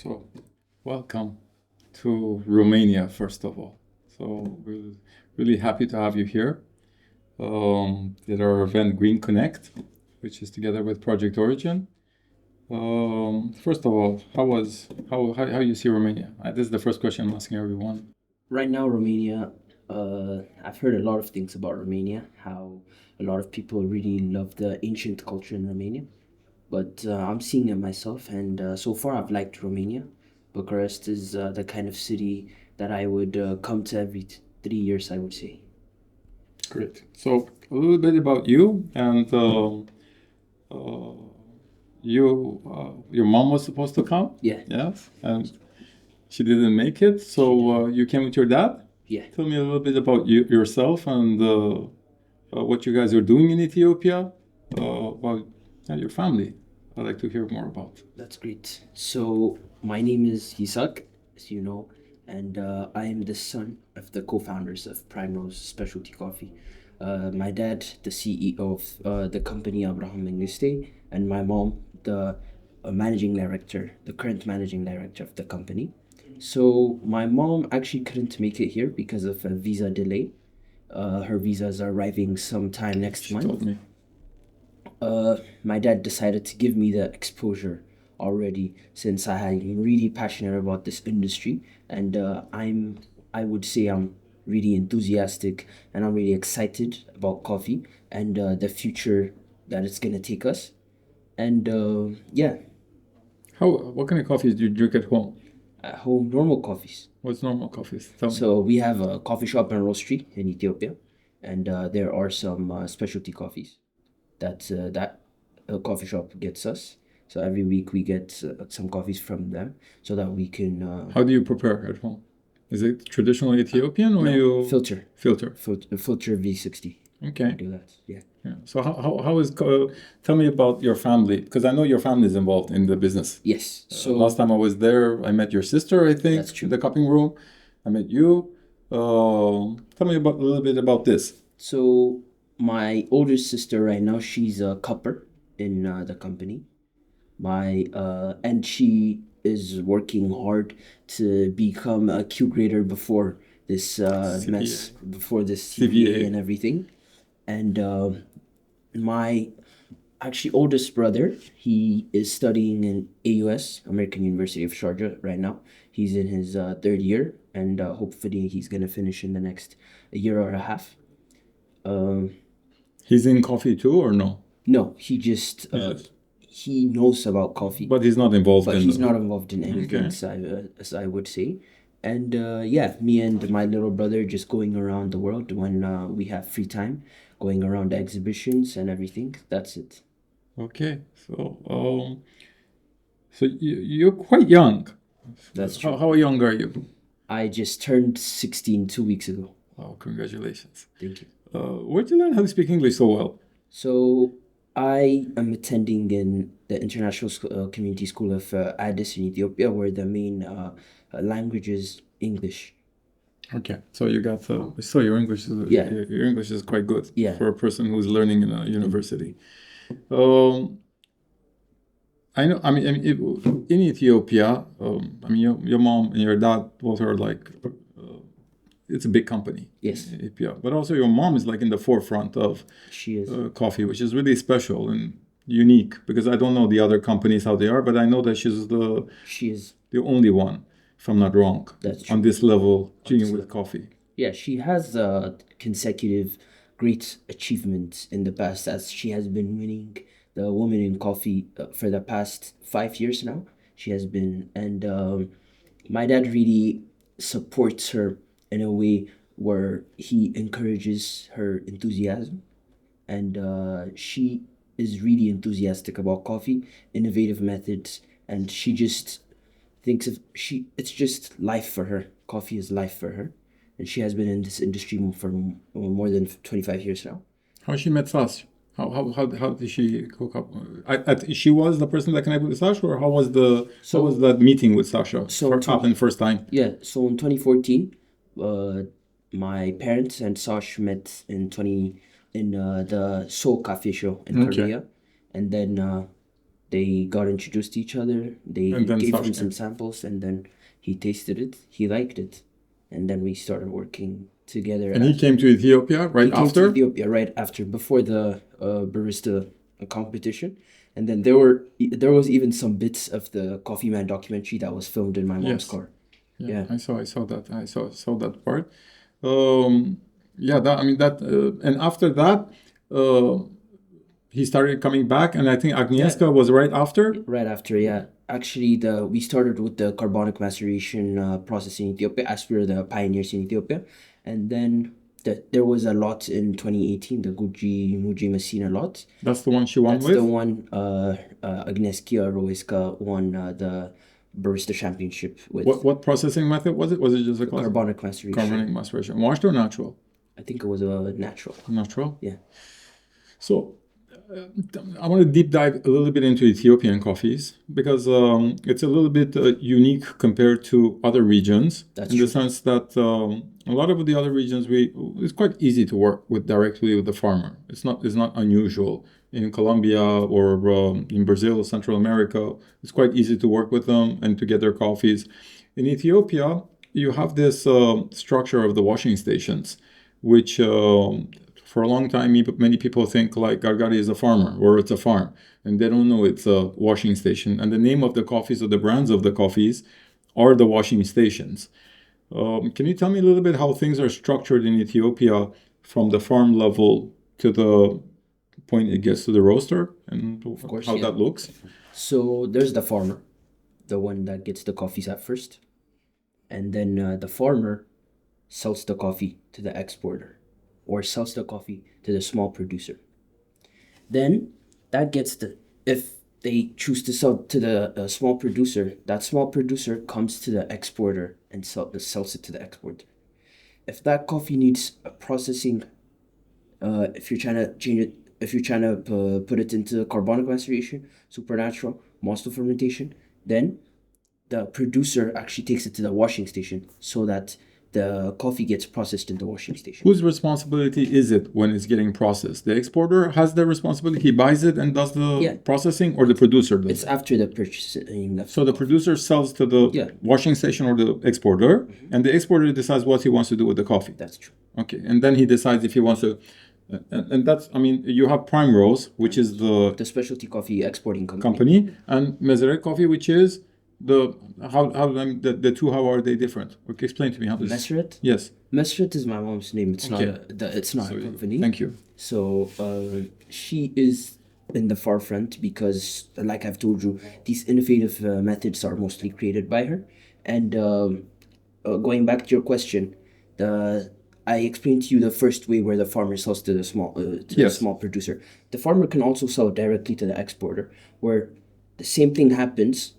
So, welcome to Romania, first of all. So, we're really happy to have you here at our event Green Connect, which is together with Project Origin. First of all, how you see Romania? This is the first question I'm asking everyone. Right now, Romania, I've heard a lot of things about Romania, how a lot of people really love the ancient culture in Romania. But I'm seeing it myself, and so far I've liked Romania. Bucharest is the kind of city that I would come to every 3 years, I would say. Great. So, a little bit about you and uh, your mom was supposed to come. Yeah, Yes, and she didn't make it. So you came with your dad. yeah. Tell me a little bit about yourself and what you guys are doing in Ethiopia. About your family. I'd like to hear more about. That's great. So, my name is Yishak, as you know, and I am the son of the co founders of Primrose Specialty Coffee. My dad, the CEO of the company Abreham Mengiste, and my mom, the managing director, the current managing director of the company. So, my mom actually couldn't make it here because of a visa delay. Her visas are arriving sometime next She month. told me. My dad decided to give me the exposure already since I'm really passionate about this industry, and I would say I'm really enthusiastic and I'm really excited about coffee and the future that it's gonna take us. And yeah, What kind of coffees do you drink at home? at home, normal coffees. What's normal coffees? Tell me. So we have a coffee shop and roastery in Ethiopia, and there are some specialty coffees that a coffee shop gets us. So every week we get some coffees from them so that we can How do you prepare at home? Is it traditional Ethiopian or you filter filter? filter V60. Okay. Do that. Yeah. Yeah. So how is tell me about your family, because I know your family is involved in the business. Yes. So Last time I was there, I met your sister, I think, That's true. in the cupping room. I met you. Tell me about a little bit about this. so my older sister right now, she's a cupper in the company. My and she is working hard to become a Q grader before this mess, before this CVA and everything. And my actually oldest brother, he is studying in AUS, American University of Sharjah, right now. He's in his third year, and hopefully he's gonna finish in the next year or a half. He's in coffee too, or no? No, he just Yes. he knows about coffee, But he's not involved but in. he's not involved in anything, Okay. as I would say. And yeah, me and my little brother just going around the world when we have free time, going around exhibitions and everything. That's it. Okay. So you're quite young. That's true. How young are you? I just turned 16 2 weeks ago. Oh, congratulations. Thank you. Where'd you learn how to speak English so well? So I am attending in the International Community School of Addis in Ethiopia, where the main language is English. Okay, so you got so your English is Yeah. your English is quite good Yeah. for a person who's learning in a university. Um, I know. In Ethiopia, your mom and your dad both are like, it's a big company. Yes. Ethiopia, but also your mom is like in the forefront of She is. coffee, which is really special and unique because I don't know the other companies how they are, but I know that She is. the only one, if I'm not wrong, That's true. on this level dealing with coffee. Yeah, she has consecutive great achievements in the past, as she has been winning the Woman in Coffee for the past 5 years now. She has been, and my dad really supports her in a way where he encourages her enthusiasm, and she is really enthusiastic about coffee, innovative methods, and she just thinks of she it's just life for her. Coffee is life for her, and she has been in this industry for more than 25 years now. How she met Sash? How did she hook up? She was the person that connected with Sasha, or how was that meeting with Sasha? Happened first time. Yeah, so in 2014, my parents and Sash met in the Seoul Cafe show in Okay. Korea, and then They got introduced to each other. They And then gave him started. some samples, and then he tasted it. He liked it, and then we started working together. And he came to Ethiopia right He came after? to Ethiopia right after, before the barista competition, and then there was even some bits of the Coffee Man documentary that was filmed in my mom's Yes. car. Yeah, Yeah. I saw that. I saw that part. Yeah, and after that, uh, he started coming back, and I think Agnieszka was right after. Right after, yeah. Actually, we started with the carbonic maceration process in Ethiopia, as we were the pioneers in Ethiopia, and then there was a lot in 2018, the Muji Messina lot. That's the one she won That's with. the one Agnieszka Roiska won the barista championship with. What processing method was it? Was it just a classic? Carbonic maceration. Carbonic maceration, washed or natural? I think it was a natural. Natural. Yeah. So I want to deep dive a little bit into Ethiopian coffees because it's a little bit unique compared to other regions. That's in true. the sense that a lot of the other regions it's quite easy to work with directly with the farmer. It's not unusual in Colombia or in Brazil, Central America. It's quite easy to work with them and to get their coffees. In Ethiopia, you have this structure of the washing stations, which for a long time, many people think like Gargari is a farmer or it's a farm, and they don't know it's a washing station. And the name of the coffees or the brands of the coffees are the washing stations. Can you tell me a little bit how things are structured in Ethiopia from the farm level to the point it gets to the roaster, and how that looks? So there's the farmer, the one that gets the coffees at first, and then the farmer sells the coffee to the exporter, or sells the coffee to the small producer. Then that gets if they choose to sell to the small producer, that small producer comes to the exporter and sells it to the exporter. If that coffee needs processing, if you're trying to change it, if you're trying to put it into carbonic maceration, supernatural, malto fermentation, then the producer actually takes it to the washing station so that the coffee gets processed in the washing station. Whose responsibility is it when it's getting processed? The exporter has the responsibility. He buys it and does the processing, or the producer does It's it? after the purchasing. So the producer sells to the washing station or the exporter, and the exporter decides what he wants to do with the coffee. That's true. Okay, and then he decides if he wants to, and that's, I mean, you have Primrose, which is the specialty coffee exporting company, and Meseret coffee, which is the two, how are they different? Okay, explain to me how this. Meseret? Yes. Meseret is my mom's name. It's Okay. not a company. Thank you. So she is in the forefront because, like I've told you, these innovative methods are mostly created by her. And going back to your question, I explained to you the first way where the farmer sells to the small producer. The farmer can also sell directly to the exporter, where the same thing happens,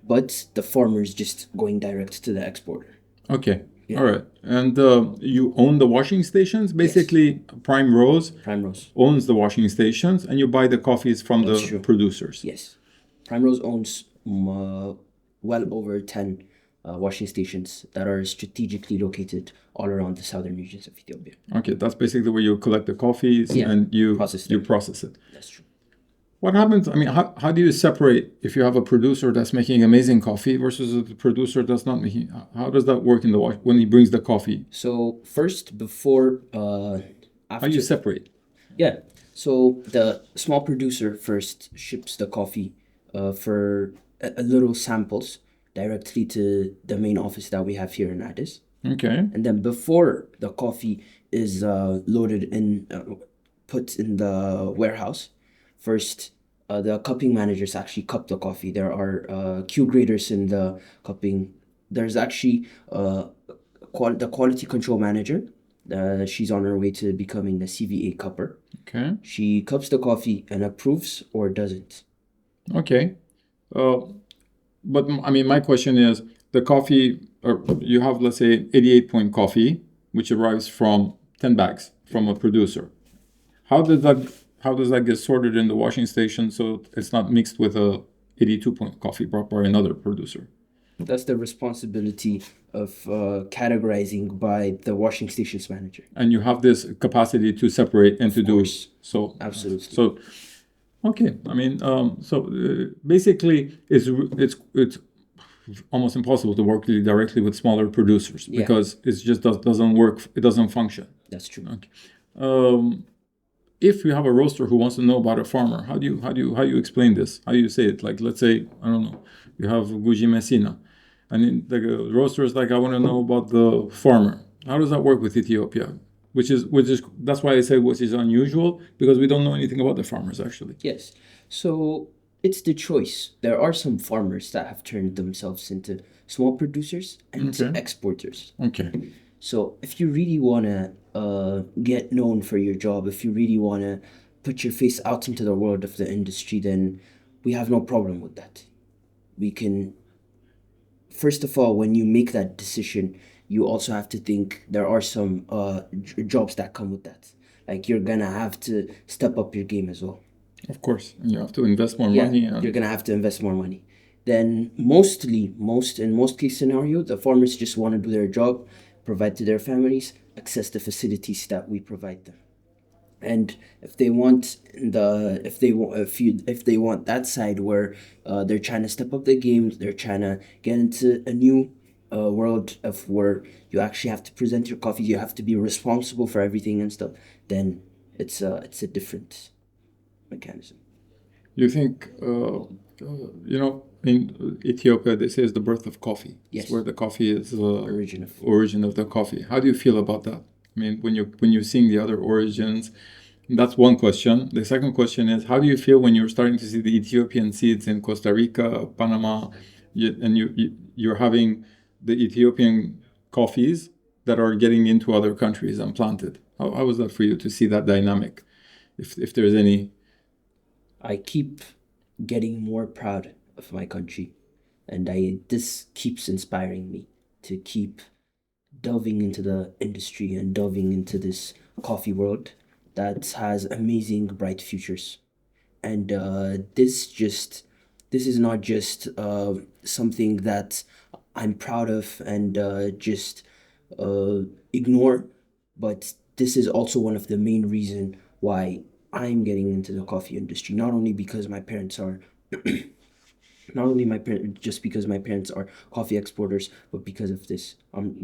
but the farmer is just going direct to the exporter. Okay. Yeah. All right. And you own the washing stations? Basically, Primrose owns the washing stations, and you buy the coffees from the producers. Yes. Primrose owns well over 10 washing stations that are strategically located all around the southern regions of Ethiopia. Okay, that's basically where you collect the coffees and you process it. That's true. What happens, I mean, how do you separate if you have a producer that's making amazing coffee versus a producer that's not making, how does that work in when he brings the coffee? So first, before, how do you separate? Yeah, so the small producer first ships the coffee for a little samples directly to the main office that we have here in Addis. Okay. And then before the coffee is loaded in, put in the warehouse, first, the cupping managers actually cup the coffee. There are Q graders in the cupping. There's actually the quality control manager. She's on her way to becoming the CVA cupper. Okay. She cups the coffee and approves or doesn't. Okay. But I mean, my question is the coffee, or you have, let's say, 88-point coffee, which arrives from 10 bags from a producer. How does that get sorted in the washing station so it's not mixed with a 82-point coffee brought by another producer? That's the responsibility of categorizing by the washing stations manager. And you have this capacity to separate and to do so. Absolutely. So Okay, I mean, basically, it's almost impossible to work really directly with smaller producers Yeah, because it just doesn't work. It doesn't function. that's true. Okay. If you have a roaster who wants to know about a farmer, how do you explain this? How do you say it? Like, let's say, I don't know, you have Guji Messina, and the roaster is like, I want to know about the farmer. How does that work with Ethiopia? Which is that's why I say which is unusual because we don't know anything about the farmers actually. Yes. So it's the choice. There are some farmers that have turned themselves into small producers and into Okay. exporters. Okay. So if you really want to get known for your job, if you really want to put your face out into the world of the industry, then we have no problem with that. We can, first of all, when you make that decision, you also have to think there are some jobs that come with that. Like you're gonna have to step up your game as well. Of course, and you have to invest more Yeah, money. you're gonna have to invest more money. Then most case scenario, the farmers just want to do their job, provide to their families, access the facilities that we provide them. And if they want if they want that side where they're trying to step up their game, they're trying to get into a new world of where you actually have to present your coffee, you have to be responsible for everything and stuff, then it's a different mechanism. You think, in Ethiopia, they say it's the birth of coffee. Yes. It's where the coffee is Origin origin of the coffee. How do you feel about that? I mean, when you're seeing the other origins, that's one question. The second question is, how do you feel when you're starting to see the Ethiopian seeds in Costa Rica, Panama, and you're having the Ethiopian coffees that are getting into other countries and planted? How was that for you to see that dynamic? If there's any. I keep getting more proud of my country, and this keeps inspiring me to keep delving into the industry and delving into this coffee world that has amazing bright futures. And this is not just something that I'm proud of and just uh, ignore, but this is also one of the main reason why I'm getting into the coffee industry. Not only because my parents are, not only my parents, just because my parents are coffee exporters, but because of this.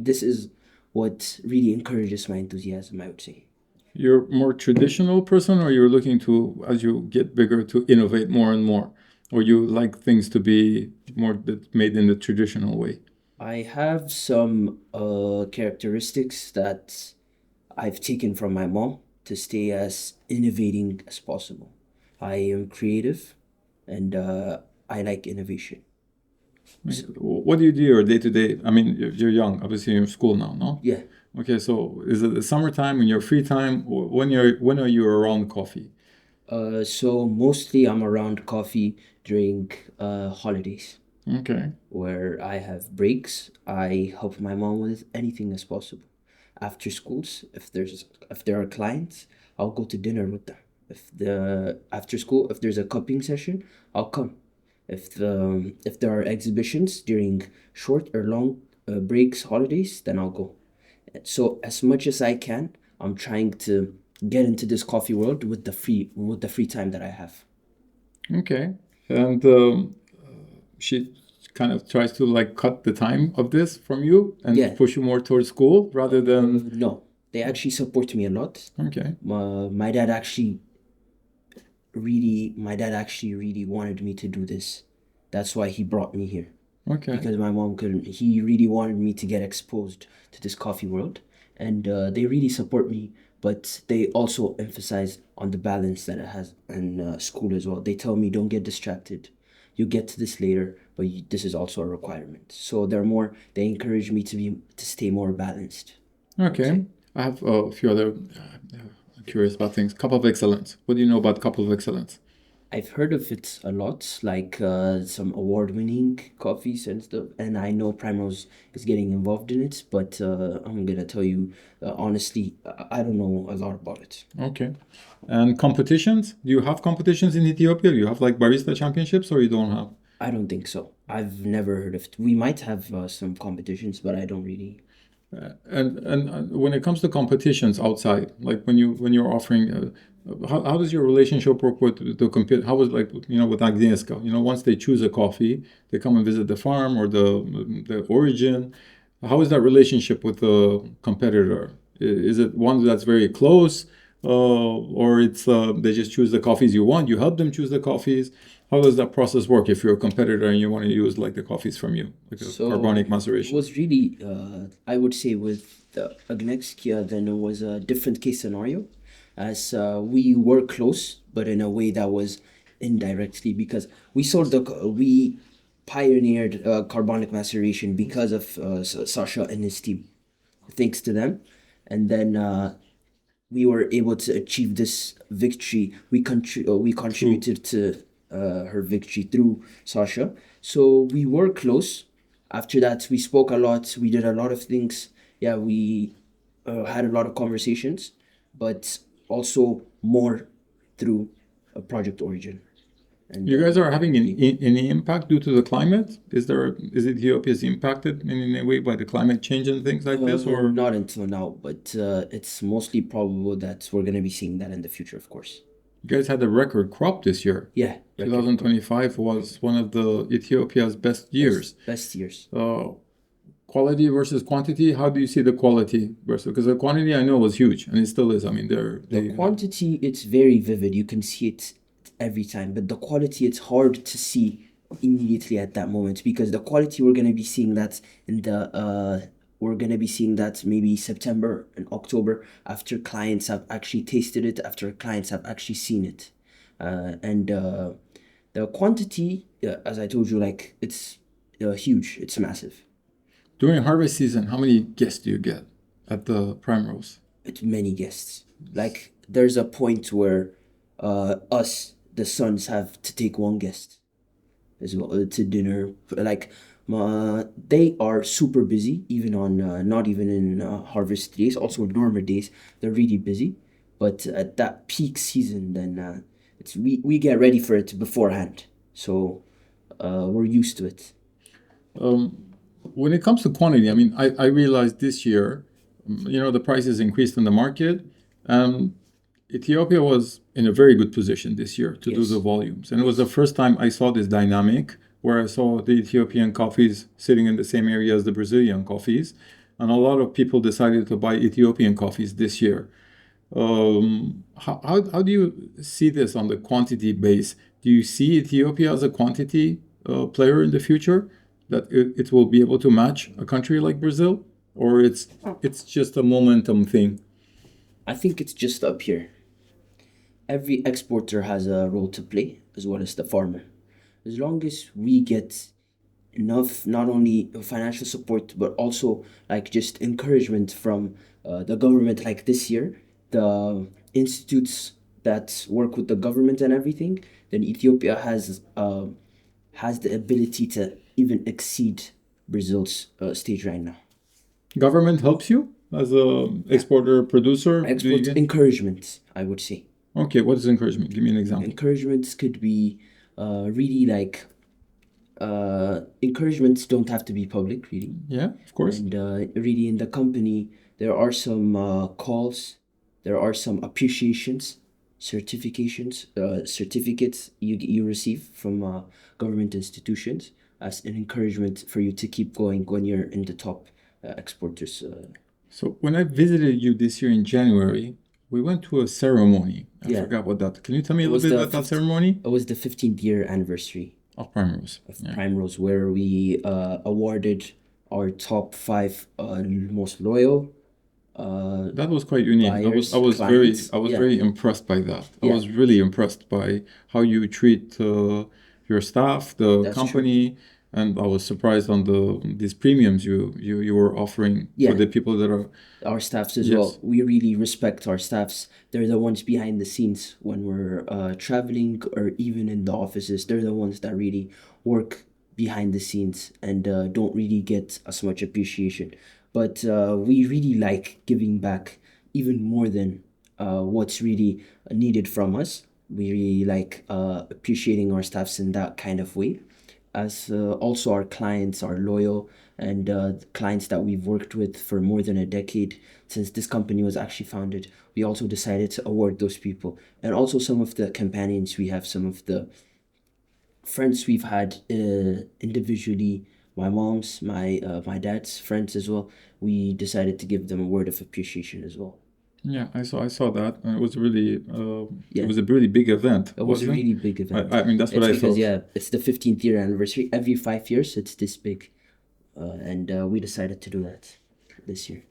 This is what really encourages my enthusiasm, I would say. You're more traditional person, or you're looking to, as you get bigger, to innovate more and more, or you like things to be more made in the traditional way? I have some characteristics that I've taken from my mom to stay as innovating as possible. I am creative and I like innovation. What do you do your day to day? I mean, you're young, obviously you're in school now, no? Yeah. Okay, so is it the summertime in your free time, or when are you around coffee? So mostly I'm around coffee during holidays Okay, where I have breaks. I help my mom with anything as possible. After schools, if there are clients, I'll go to dinner with them. If there's a cupping session, I'll come. If there are exhibitions during short or long breaks, holidays, then I'll go. So as much as I can, I'm trying to get into this coffee world with the free time that I have. okay, and she kind of tries to like cut the time of this from you and Yeah. push you more towards school rather than. No, they actually support me a lot. Okay. My dad actually really wanted me to do this. That's why he brought me here. Okay. Because my mom couldn't. He really wanted me to get exposed to this coffee world, and they really support me. But they also emphasize on the balance that it has in school as well. They tell me don't get distracted. You get to this later, but this is also a requirement. So they encourage me to stay more balanced. Okay. I have a few other curious about things. Cup of Excellence. What do you know about Cup of Excellence? I've heard of it a lot, like some award-winning coffees and stuff, and I know Primrose is getting involved in it, but I'm gonna tell you honestly, I don't know a lot about it. Okay. And competitions? Do you have competitions in Ethiopia? Do you have like barista championships or you don't have? I don't think so. I've never heard of it. We might have some competitions, but I don't really. And when it comes to competitions outside, like when you're offering how does your relationship work with the compete? How was like with Agnieszka? Once they choose a coffee, they come and visit the farm or the origin. How is that relationship with the competitor? Is it one that's very close, or it's they just choose the coffees you want? You help them choose the coffees. How does that process work if you're a competitor and you want to use like the coffees from you, like a carbonic It maceration? was really, I would say, with the Agnieszka, then it was a different case scenario, as we were close, but in a way that was indirectly because we pioneered carbonic maceration because of Sasha and his team, thanks to them, and then we were able to achieve this victory. We contributed to her victory through Sasha. So we were close. After that, we spoke a lot. We did a lot of things. Yeah, we had a lot of conversations, but also more through a project origin. And You guys are having any impact due to the climate? Is Ethiopia impacted in any way by the climate change and things like this, or not until now, but it's mostly probable that we're gonna be seeing that in the future, of course. you guys had a record crop this year? Yeah, 2025 was one of the Ethiopia's best years. best years. Quality versus quantity. How do you see the quality versus? Because the quantity I know was huge, and it still is. I mean, The quantity, it's very vivid. You can see it every time, but the quality, it's hard to see immediately at that moment because the quality we're gonna be seeing that in the we're gonna be seeing that maybe September and October after clients have actually tasted it, after clients have actually seen it, and the quantity, as I told you, like it's huge. It's massive. During harvest season, how many guests do you get at the Primrose? It's many guests. Like there's a point where us, the sons, have to take one guest as well to dinner. Like they are super busy, even on not even in harvest days, also in normal days. They're really busy, but at that peak season, then it's we get ready for it beforehand. So we're used to it. When it comes to quantity, I mean, I realized this year, the prices increased in the market. Ethiopia was in a very good position this year to do Yes. the volumes. And it was the first time I saw this dynamic where I saw the Ethiopian coffees sitting in the same area as the Brazilian coffees. And a lot of people decided to buy Ethiopian coffees this year. How do you see this on the quantity base? Do you see Ethiopia as a quantity player in the future? That it will be able to match a country like Brazil? Or it's just a momentum thing? I think it's just up here. Every exporter has a role to play, as well as the farmer. As long as we get enough, not only financial support, but also like just encouragement from the government, like this year, the institutes that work with the government and everything, then Ethiopia has the ability to even exceed Brazil's stage right now. Government helps you as a exporter producer? Export encouragement, I would say. Okay, what is encouragement? Give me an example. Encouragements could be really like encouragements don't have to be public, really. Yeah, of course. And really in the company, there are some calls, there are some appreciations, certificates you receive from government institutions as an encouragement for you to keep going when you're in the top exporters. So when I visited you this year in January, we went to a ceremony. I forgot what that. Can you tell me a little bit about that ceremony? It was the 15th year anniversary of Primrose. Of Primrose, where we awarded our top 5 most loyal. That was quite unique. Buyers, I was clients. very impressed by that. I was really impressed by how you treat your staff, the company. True. And I was surprised on these premiums you were offering for the people that are our staffs as well. We really respect our staffs. They're the ones behind the scenes when we're traveling or even in the offices. They're the ones that really work behind the scenes and don't really get as much appreciation. But we really like giving back even more than what's really needed from us. We really like appreciating our staffs in that kind of way. as also our clients are loyal, and the clients that we've worked with for more than a decade since this company was actually founded, we also decided to award those people. And also some of the companions we have, some of the friends we've had individually, my mom's, my dad's friends as well, we decided to give them a word of appreciation as well. Yeah, I saw that. And it was really Yeah. it was a really big event. It was a wasn't it? really big event. I mean, that's what It's I because, thought. yeah, it's the 15th year anniversary. Every 5 years, it's this big. And we decided to do that this year.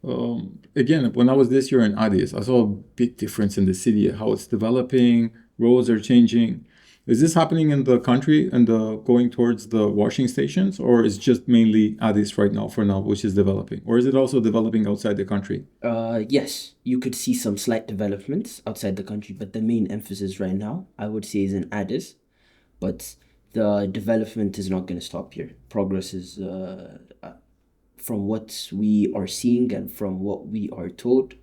Again, when I was this year in Addis, I saw a big difference in the city, how it's developing, roads are changing. Is this happening in the country and going towards the washing stations, or is just mainly Addis right now, for now, which is developing? Or is it also developing outside the country? Yes, you could see some slight developments outside the country, but the main emphasis right now, I would say, is in Addis. But the development is not going to stop here. Progress is, from what we are seeing and from what we are told,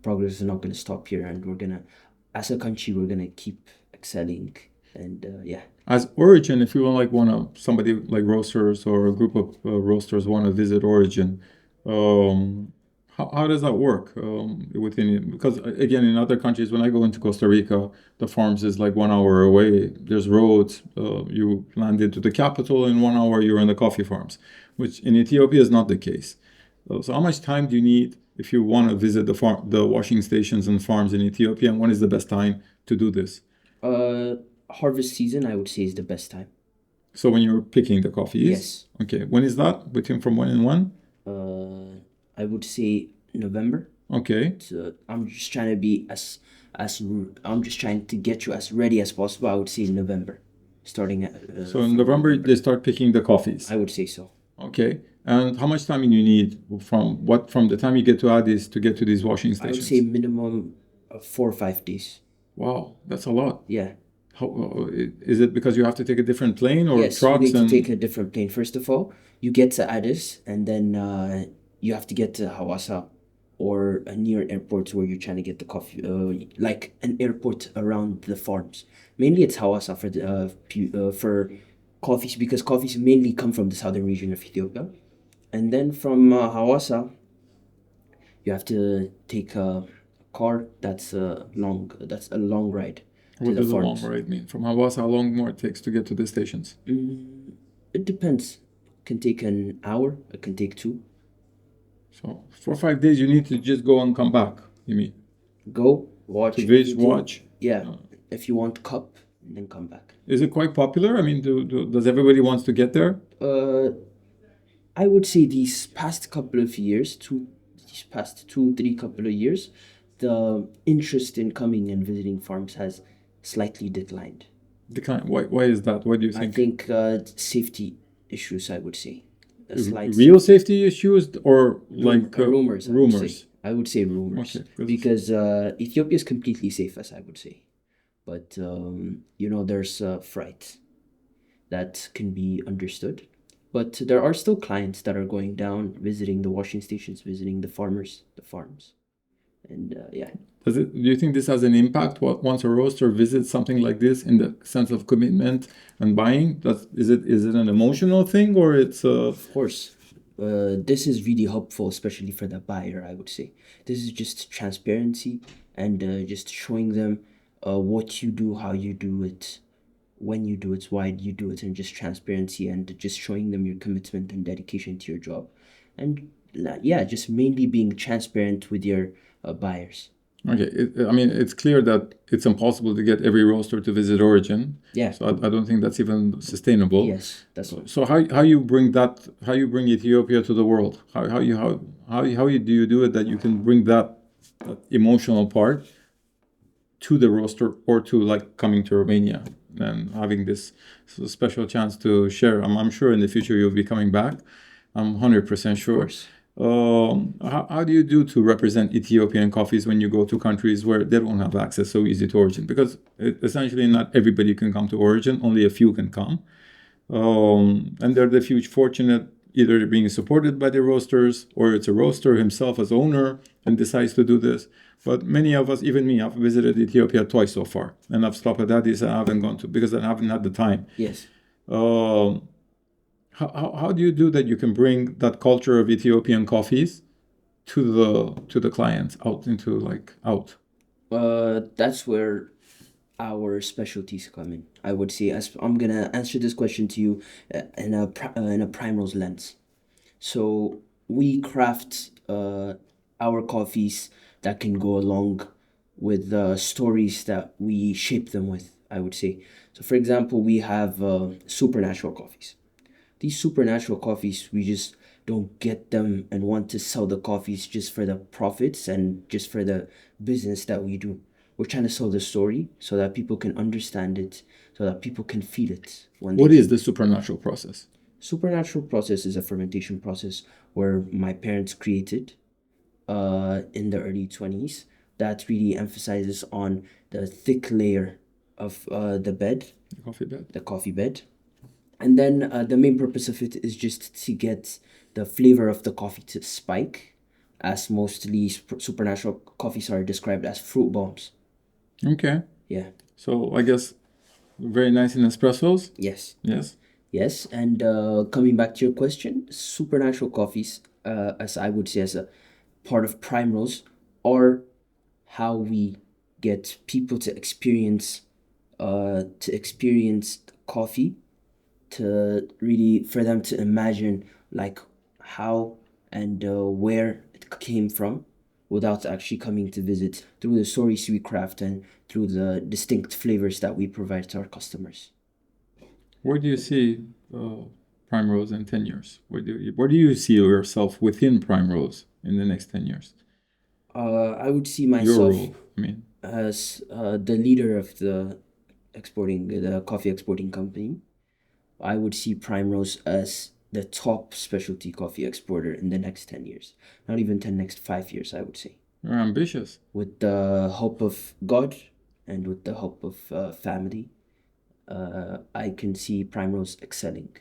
progress is not going to stop here. And as a country, we're going to keep excelling. And yeah. As Origin, if you somebody like roasters or a group of roasters want to visit Origin, how does that work within? Because again, in other countries, when I go into Costa Rica, the farms is like 1 hour away. There's roads. You land into the capital in 1 hour. You're in the coffee farms, which in Ethiopia is not the case. So how much time do you need if you want to visit the washing stations and farms in Ethiopia? And when is the best time to do this? Harvest season, I would say, is the best time. So when you're picking the coffees? Yes. Okay. When is that? From when and when? I would say November. Okay. So I'm just trying to be I'm just trying to get you as ready as possible. I would say November, starting at. So in November they start picking the coffees. I would say so. Okay. And how much time you need from the time you get to Addis to get to these washing I stations? would say minimum of 4 or 5 days. Wow, that's a lot. Yeah. How, is it because you have to take a different plane or Yes, trucks? you need to take a different plane. First of all, you get to Addis, and then you have to get to Hawassa or a near airport where you're trying to get the coffee, like an airport around the farms. Mainly, it's Hawassa for coffees, because coffees mainly come from the southern region of Ethiopia. And then from Hawassa, you have to take a car that's a long ride. What does a long ride mean? From Hawassa, how long more it takes to get to the stations? It depends. It can take an hour. It can take 2. So 4 or 5 days, you need to just go and come back. You mean? Go watch. Watch. Yeah. If you want cup, then come back. Is it quite popular? I mean, does everybody wants to get there? I would say these past couple of years, these past 2-3 couple of years, the interest in coming and visiting farms has slightly declined. Why is that? Why do you think? I think safety issues, I would say. Real safety issues or like rumors? Rumors. I would say rumors. Okay, because Ethiopia is completely safe, as I would say. But, there's fright that can be understood. But there are still clients that are going down, visiting the washing stations, visiting the farmers, the farms. And yeah. Do you think this has an impact once a roaster visits something like this in the sense of commitment and buying? Is it an emotional thing or it's Of course. This is really helpful, especially for the buyer, I would say. This is just transparency and just showing them what you do, how you do it, when you do it, why you do it, and just transparency and just showing them your commitment and dedication to your job. And yeah, just mainly being transparent with your buyers. Okay, it's clear that it's impossible to get every roaster to visit Origin. Yeah. So I don't think that's even sustainable. Yes, that's right. So how you bring Ethiopia to the world? How do you do it that you can bring that emotional part to the roaster or to like coming to Romania and having this special chance to share? I'm sure in the future you'll be coming back. I'm 100% sure. Of course. How do you do to represent Ethiopian coffees when you go to countries where they don't have access so easy to Origin? Because essentially not everybody can come to Origin, only a few can come. And they're the few fortunate, either being supported by the roasters or it's a roaster himself as owner and decides to do this. But many of us, even me, I've visited Ethiopia twice so far. And I've stopped at Addis and I haven't gone to because I haven't had the time. Yes. How do you do that? You can bring that culture of Ethiopian coffees to the clients out. That's where our specialties come in. I would say, as I'm gonna answer this question to you in a Primrose lens. So we craft our coffees that can go along with the stories that we shape them with, I would say. So, for example, we have supernatural coffees. These supernatural coffees, we just don't get them and want to sell the coffees just for the profits and just for the business that we do. We're trying to sell the story so that people can understand it, so that people can feel it. What is the supernatural process? Supernatural process is a fermentation process where my parents created in the early 20s that really emphasizes on the thick layer of the bed, the coffee bed. And then the main purpose of it is just to get the flavor of the coffee to spike, as mostly supernatural coffees are described as fruit bombs. Okay. Yeah. So I guess very nice in espressos. Yes. Yes. Yes. And coming back to your question, supernatural coffees, as I would say, as a part of Primrose, are how we get people to experience coffee, to really for them to imagine like how and where it came from without actually coming to visit, through the stories we craft and through the distinct flavors that we provide to our customers. Where do you see Primrose in 10 years? Where do you see yourself within Primrose in the next 10 years? I would see Your myself role, I mean. as the leader of the coffee exporting company. I would see Primrose as the top specialty coffee exporter in the next 10 years. Not even 10, next 5 years, I would say. You're ambitious. With the help of God and with the help of family, I can see Primrose excelling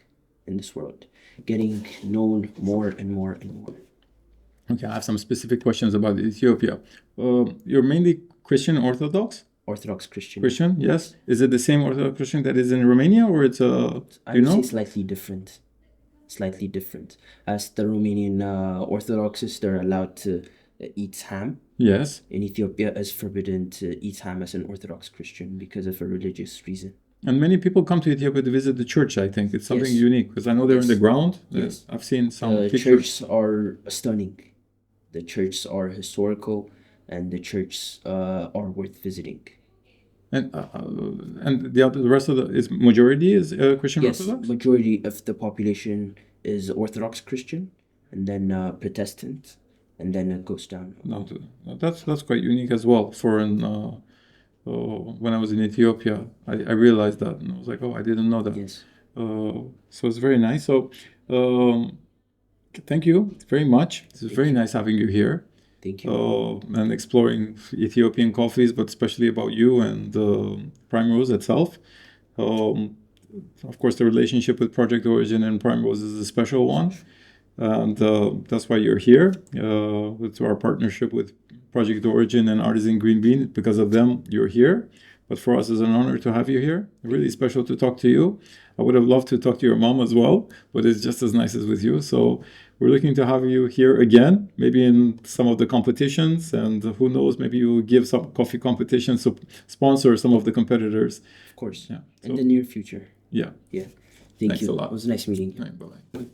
in this world, getting known more and more and more. Okay, I have some specific questions about Ethiopia. You're mainly Christian Orthodox? Orthodox Christian. Christian, yes. Is it the same Orthodox Christian that is in Romania, or it's I would say slightly different. Slightly different. As the Romanian Orthodoxes, they're allowed to eat ham. Yes. In Ethiopia, it's forbidden to eat ham as an Orthodox Christian because of a religious reason. And many people come to Ethiopia to visit the church, I think. It's something unique because I know they're in the ground. Yes. I've seen some pictures. The churches are stunning. The churches are historical, and the churches are worth visiting. And the rest of the majority is Christian Orthodox? Yes, majority of the population is Orthodox Christian, and then Protestant, and then it goes down. No, that's quite unique as well. When I was in Ethiopia, I realized that, and I was like, oh, I didn't know that. Yes. So it's very nice. So thank you very much. It's very nice having you here. Thank you. And exploring Ethiopian coffees, but especially about you and Primrose itself. Of course, the relationship with Project Origin and Primrose is a special one. And that's why you're here. It's our partnership with Project Origin and Artisan Green Bean. Because of them, you're here. But for us, it's an honor to have you here. Really special to talk to you. I would have loved to talk to your mom as well, but it's just as nice as with you. So we're looking to have you here again, maybe in some of the competitions. And who knows, maybe you'll give some coffee competitions to sponsor some of the competitors. Of course. Yeah. In the near future. Yeah. Yeah. Thank Thanks you. a lot. It was a nice meeting you. Right, bye-bye.